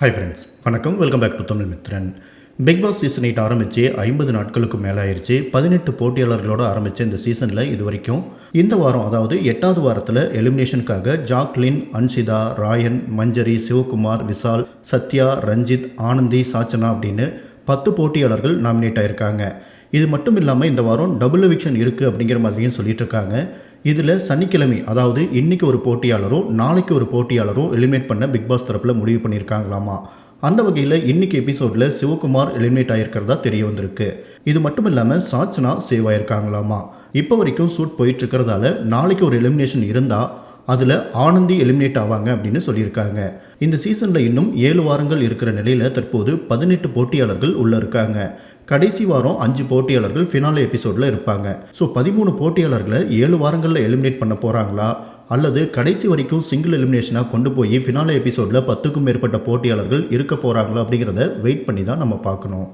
Hi friends, வணக்கம். Welcome back to Tamil Mithran. Bigg Boss season 8 ஆரம்பித்து 50 நாட்களுக்கு மேலே ஆயிடுச்சு. 18 போட்டியாளர்களோடு ஆரம்பித்த இந்த சீசனில் இது வரைக்கும் இந்த வாரம், அதாவது 8வது வாரத்தில் எலிமினேஷனுக்காக ஜாக்லின், அன்ஷிதா, ராயன், மஞ்சரி, சிவகுமார், விஷால், சத்யா, ரஞ்சித், ஆனந்தி, சாச்சனா அப்படின்னு 10 போட்டியாளர்கள் நாமினேட் ஆகியிருக்காங்க. இது மட்டும் இல்லாமல் இந்த வாரம் டபுள் எவிக்ஷன் இருக்குது அப்படிங்கிற மாதிரியும் சொல்லிட்டு இருக்காங்க. இதில் சனிக்கிழமை, அதாவது இன்றைக்கி ஒரு போட்டியாளரும் நாளைக்கு ஒரு போட்டியாளரும் எலிமினேட் பண்ண பிக் பாஸ் தரப்பில் முடிவு பண்ணியிருக்காங்களாமா. அந்த வகையில் இன்றைக்கி எபிசோடில் சிவகுமார் எலிமினேட் ஆகியிருக்கிறதா தெரிய வந்திருக்கு. இது மட்டும் இல்லாமல் சாச்சனா சேவ் ஆகியிருக்காங்களாமா. இப்போ வரைக்கும் ஷூட் போயிட்டுருக்கிறதால நாளைக்கு ஒரு எலிமினேஷன் இருந்தால் அதில் ஆனந்தி எலிமினேட் ஆவாங்க அப்படின்னு சொல்லியிருக்காங்க. இந்த சீசனில் இன்னும் 7 வாரங்கள் இருக்கிற நிலையில் தற்போது 18 போட்டியாளர்கள் உள்ளே இருக்காங்க. கடைசி வாரம் 5 போட்டியாளர்கள் ஃபினாலே எபிசோடில் இருப்பாங்க. ஸோ 13 போட்டியாளர்களை 7 வாரங்களில் எலிமினேட் பண்ண போகிறாங்களா, அல்லது கடைசி வரைக்கும் சிங்கிள் எலிமினேஷனாக கொண்டு போய் ஃபினாலே எபிசோடில் 10க்கும் மேற்பட்ட போட்டியாளர்கள் இருக்க போகிறாங்களா அப்படிங்கிறத வெயிட் பண்ணி தான் நம்ம பார்க்கணும்.